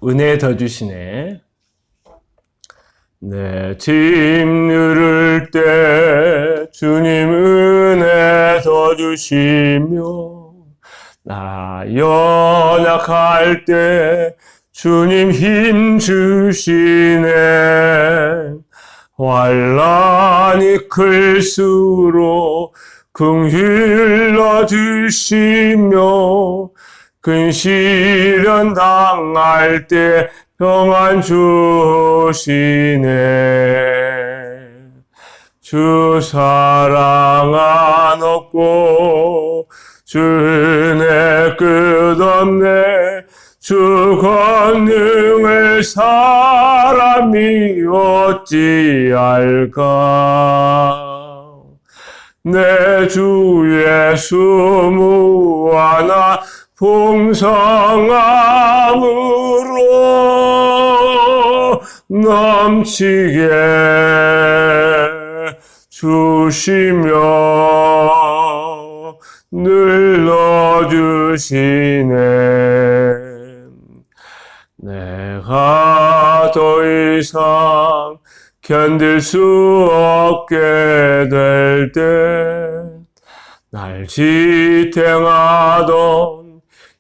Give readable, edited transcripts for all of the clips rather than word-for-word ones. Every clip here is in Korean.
은혜 더 주시네. 내 짐 누를 때 주님 은혜 더 주시며, 나 연약할 때 주님 힘 주시네. 환난이 클수록 긍휼러 주시며, 큰 시련 당할 때 평안 주시네. 주 사랑 안 없고 주 은혜 끝없네. 주 권능을 사람이 어찌할까. 내 주 예수 무한한 풍성함으로 넘치게 주시며 늘러주시네. 내가 더 이상 견딜 수 없게 될 때, 날 지탱하던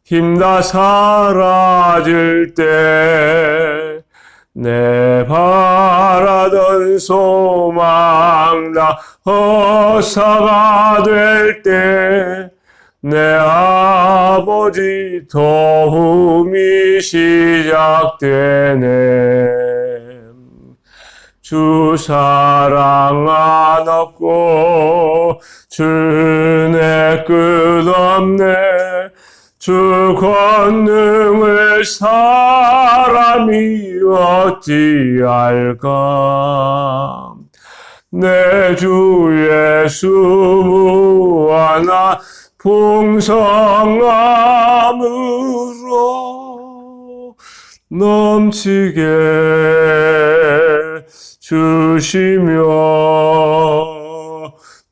힘 다 사라질 때, 내 바라던 소망 다 헛사가 될 때, 내 아버지 도움이 시작되네. 주 사랑 안 없고 주 은혜 끝없네. 주 권능을 사람이 어찌할까. 내 주 예수 무한한 풍성함으로 넘치게 주시며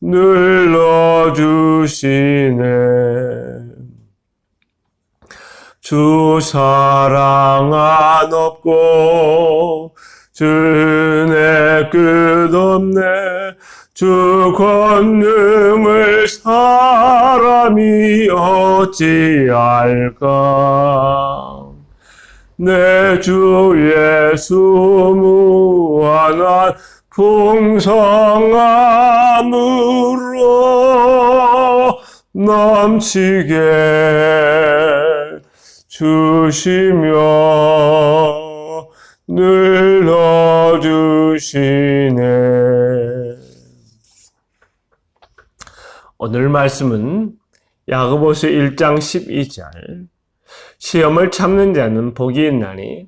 늘러주시네. 주 사랑 안 없고 주 은혜 끝없네. 주 권능을 사람이 어찌할까. 내 주 예수 무한한 풍성함으로 넘치게 주시며 늘러주시네. 오늘 말씀은 야고보서 1장 12절, 시험을 참는 자는 복이 있나니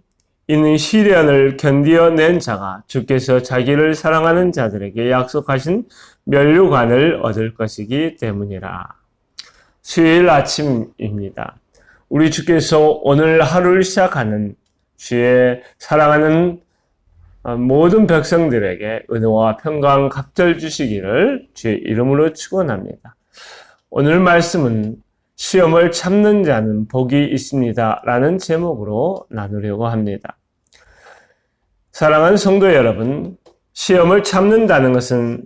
이는 시련을 견디어낸 자가 주께서 자기를 사랑하는 자들에게 약속하신 면류관을 얻을 것이기 때문이라. 수요일 아침입니다. 우리 주께서 오늘 하루를 시작하는 주의 사랑하는 모든 백성들에게 은혜와 평강 갑절 주시기를 주의 이름으로 축원합니다. 오늘 말씀은 시험을 참는 자는 복이 있습니다 라는 제목으로 나누려고 합니다. 사랑하는 성도 여러분, 시험을 참는다는 것은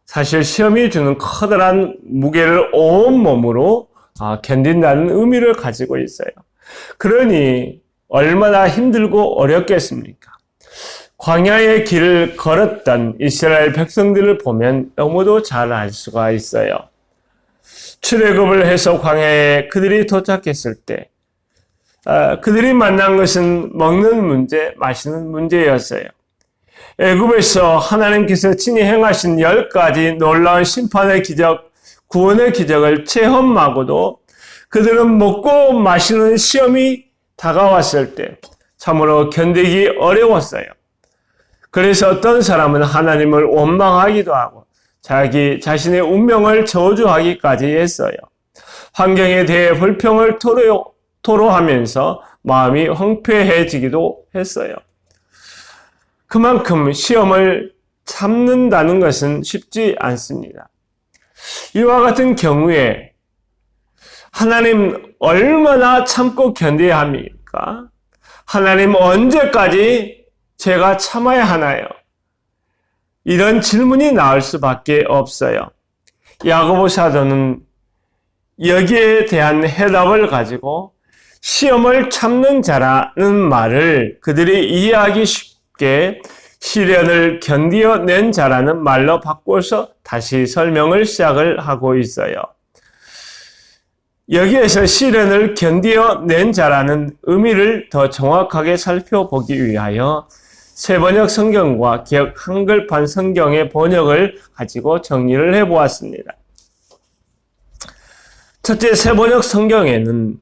사실 시험이 주는 커다란 무게를 온 몸으로 견딘다는 의미를 가지고 있어요. 그러니 얼마나 힘들고 어렵겠습니까? 광야의 길을 걸었던 이스라엘 백성들을 보면 너무도 잘 알 수가 있어요. 출애굽을 해서 광야에 그들이 도착했을 때 그들이 만난 것은 먹는 문제, 마시는 문제였어요. 애굽에서 하나님께서 친히 행하신 10가지 놀라운 심판의 기적, 구원의 기적을 체험하고도 그들은 먹고 마시는 시험이 다가왔을 때 참으로 견디기 어려웠어요. 그래서 어떤 사람은 하나님을 원망하기도 하고 자기 자신의 운명을 저주하기까지 했어요. 환경에 대해 불평을 토로하면서 마음이 황폐해지기도 했어요. 그만큼 시험을 참는다는 것은 쉽지 않습니다. 이와 같은 경우에 하나님 얼마나 참고 견뎌야 합니까? 하나님 언제까지 제가 참아야 하나요? 이런 질문이 나올 수밖에 없어요. 야고보 사도는 여기에 대한 해답을 가지고 시험을 참는 자라는 말을 그들이 이해하기 쉽게 시련을 견디어낸 자라는 말로 바꿔서 다시 설명을 시작을 하고 있어요. 여기에서 시련을 견디어낸 자라는 의미를 더 정확하게 살펴보기 위하여 새번역 성경과 개역 한글판 성경의 번역을 가지고 정리를 해보았습니다. 첫째, 새번역 성경에는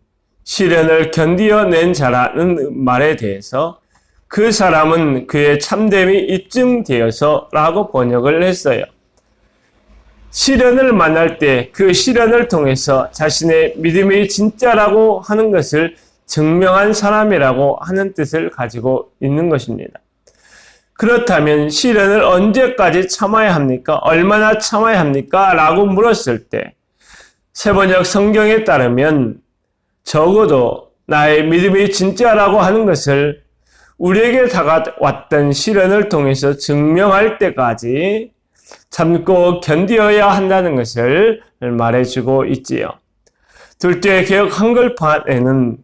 시련을 견디어낸 자라는 말에 대해서 그 사람은 그의 참됨이 입증되어서 라고 번역을 했어요. 시련을 만날 때 그 시련을 통해서 자신의 믿음이 진짜라고 하는 것을 증명한 사람이라고 하는 뜻을 가지고 있는 것입니다. 그렇다면 시련을 언제까지 참아야 합니까? 얼마나 참아야 합니까? 라고 물었을 때 새번역 성경에 따르면 적어도 나의 믿음이 진짜라고 하는 것을 우리에게 다가왔던 시련을 통해서 증명할 때까지 참고 견디어야 한다는 것을 말해주고 있지요. 둘째, 개역 한글판에는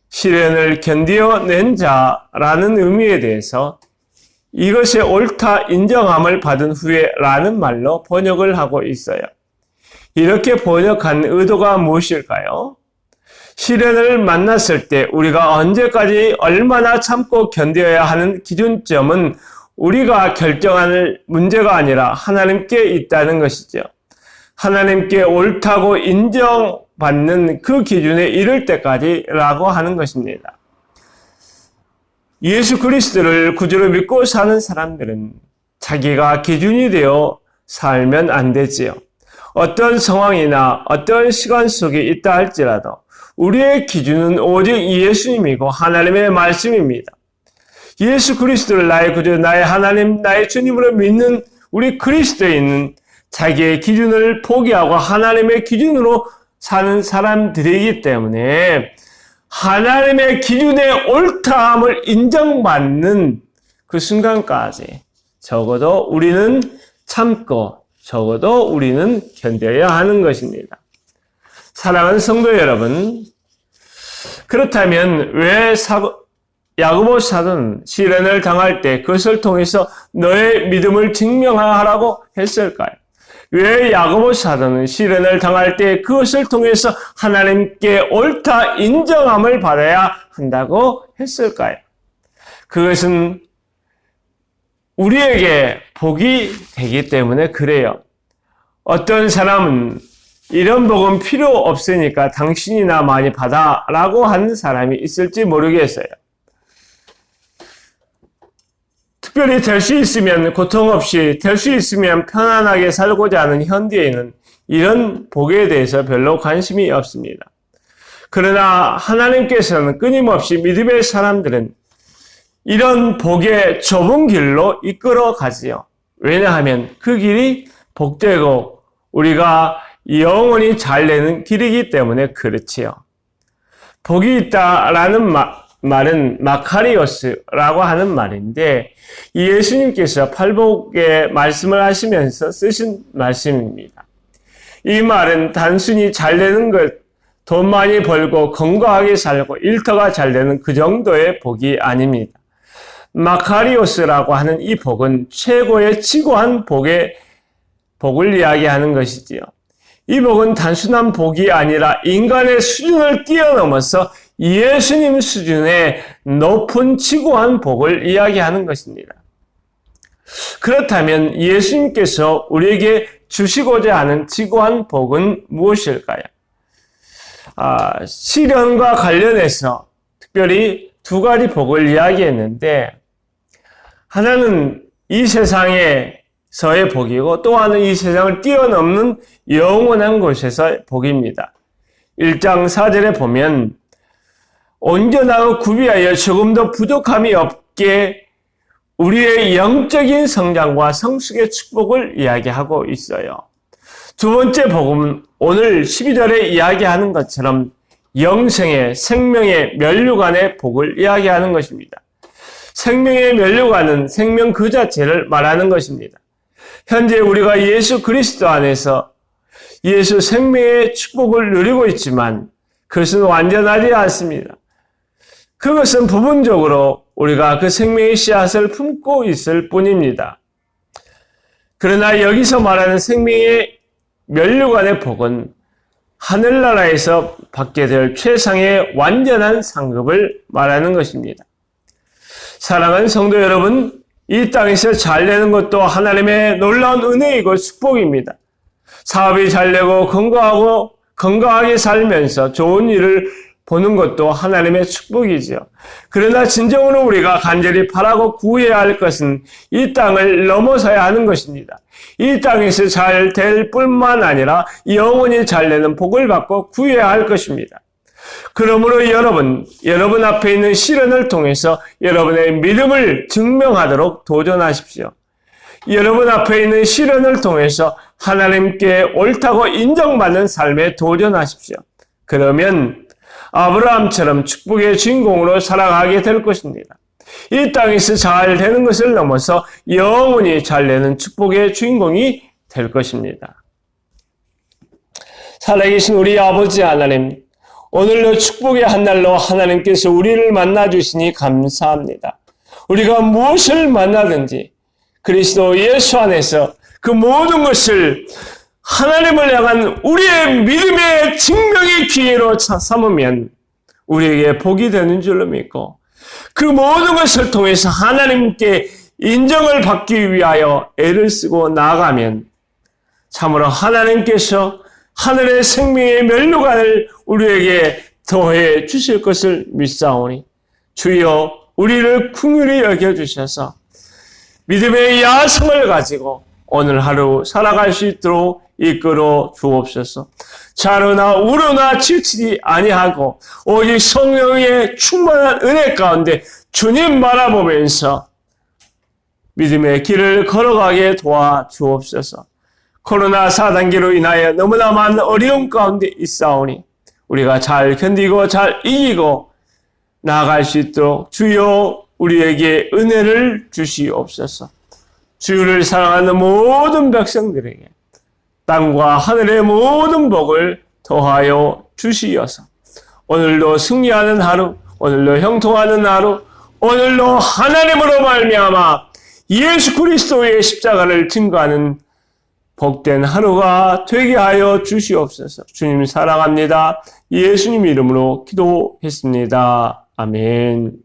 시련을 견디어낸 자라는 의미에 대해서 이것의 옳다 인정함을 받은 후에 라는 말로 번역을 하고 있어요. 이렇게 번역한 의도가 무엇일까요? 시련을 만났을 때 우리가 언제까지 얼마나 참고 견뎌야 하는 기준점은 우리가 결정할 문제가 아니라 하나님께 있다는 것이죠. 하나님께 옳다고 인정받는 그 기준에 이를 때까지라고 하는 것입니다. 예수 그리스도를 구주로 믿고 사는 사람들은 자기가 기준이 되어 살면 안 되지요. 어떤 상황이나 어떤 시간 속에 있다 할지라도 우리의 기준은 오직 예수님이고 하나님의 말씀입니다. 예수 그리스도를 나의 구주, 나의 하나님, 나의 주님으로 믿는 우리 그리스도인은 자기의 기준을 포기하고 하나님의 기준으로 사는 사람들이기 때문에 하나님의 기준의 옳다함을 인정받는 그 순간까지 적어도 우리는 참고 적어도 우리는 견뎌야 하는 것입니다. 사랑하는 성도 여러분, 그렇다면 왜 야고보 사도는 시련을 당할 때 그것을 통해서 너의 믿음을 증명하라고 했을까요? 왜 야고보 사도는 시련을 당할 때 그것을 통해서 하나님께 옳다 인정함을 받아야 한다고 했을까요? 그것은 우리에게 복이 되기 때문에 그래요. 어떤 사람은 이런 복은 필요 없으니까 당신이나 많이 받아라고 하는 사람이 있을지 모르겠어요. 특별히 될 수 있으면 고통 없이, 될 수 있으면 편안하게 살고자 하는 현대인은 이런 복에 대해서 별로 관심이 없습니다. 그러나 하나님께서는 끊임없이 믿음의 사람들은 이런 복의 좁은 길로 이끌어 가지요. 왜냐하면 그 길이 복되고 우리가 영원히 잘 되는 길이기 때문에 그렇지요. 복이 있다라는 말은 마카리오스라고 하는 말인데 예수님께서 팔복의 말씀을 하시면서 쓰신 말씀입니다. 이 말은 단순히 잘 되는 것, 돈 많이 벌고 건강하게 살고 일터가 잘 되는 그 정도의 복이 아닙니다. 마카리오스라고 하는 이 복은 최고의 지고한 복을 이야기하는 것이지요. 이 복은 단순한 복이 아니라 인간의 수준을 뛰어넘어서 예수님 수준의 높은 지고한 복을 이야기하는 것입니다. 그렇다면 예수님께서 우리에게 주시고자 하는 지고한 복은 무엇일까요? 시련과 관련해서 특별히 두 가지 복을 이야기했는데 하나는 이 세상에서의 복이고 또 하나는 이 세상을 뛰어넘는 영원한 곳에서의 복입니다. 1장 4절에 보면 온전하고 구비하여 조금도 부족함이 없게 우리의 영적인 성장과 성숙의 축복을 이야기하고 있어요. 두 번째 복음은 오늘 12절에 이야기하는 것처럼 영생의 생명의 면류관의 복을 이야기하는 것입니다. 생명의 면류관은 생명 그 자체를 말하는 것입니다. 현재 우리가 예수 그리스도 안에서 예수 생명의 축복을 누리고 있지만 그것은 완전하지 않습니다. 그것은 부분적으로 우리가 그 생명의 씨앗을 품고 있을 뿐입니다. 그러나 여기서 말하는 생명의 면류관의 복은 하늘나라에서 받게 될 최상의 완전한 상급을 말하는 것입니다. 사랑하는 성도 여러분, 이 땅에서 잘 되는 것도 하나님의 놀라운 은혜이고 축복입니다. 사업이 잘 되고 건강하게 살면서 좋은 일을 보는 것도 하나님의 축복이죠. 그러나 진정으로 우리가 간절히 바라고 구해야 할 것은 이 땅을 넘어서야 하는 것입니다. 이 땅에서 잘 될 뿐만 아니라 영원히 잘 되는 복을 받고 구해야 할 것입니다. 그러므로 여러분 앞에 있는 시련을 통해서 여러분의 믿음을 증명하도록 도전하십시오. 여러분 앞에 있는 시련을 통해서 하나님께 옳다고 인정받는 삶에 도전하십시오. 그러면 아브라함처럼 축복의 주인공으로 살아가게 될 것입니다. 이 땅에서 잘 되는 것을 넘어서 영원히 잘 되는 축복의 주인공이 될 것입니다. 살아계신 우리 아버지 하나님, 오늘도 축복의 한날로 하나님께서 우리를 만나주시니 감사합니다. 우리가 무엇을 만나든지 그리스도 예수 안에서 그 모든 것을 하나님을 향한 우리의 믿음의 증명의 기회로 삼으면 우리에게 복이 되는 줄로 믿고 그 모든 것을 통해서 하나님께 인정을 받기 위하여 애를 쓰고 나아가면 참으로 하나님께서 하늘의 생명의 면류관을 우리에게 더해 주실 것을 믿사오니 주여 우리를 긍휼히 여겨주셔서 믿음의 야성을 가지고 오늘 하루 살아갈 수 있도록 이끌어 주옵소서. 자르나 우르나 지치지 아니하고 오직 성령의 충만한 은혜 가운데 주님 바라보면서 믿음의 길을 걸어가게 도와주옵소서. 코로나 4단계로 인하여 너무나 많은 어려움 가운데 있사오니 우리가 잘 견디고 잘 이기고 나아갈 수 있도록 주여 우리에게 은혜를 주시옵소서. 주를 사랑하는 모든 백성들에게 땅과 하늘의 모든 복을 더하여 주시어서 오늘도 승리하는 하루, 오늘도 형통하는 하루, 오늘도 하나님으로 말미암아 예수 그리스도의 십자가를 증거하는 복된 하루가 되게 하여 주시옵소서. 주님 사랑합니다. 예수님 이름으로 기도했습니다. 아멘.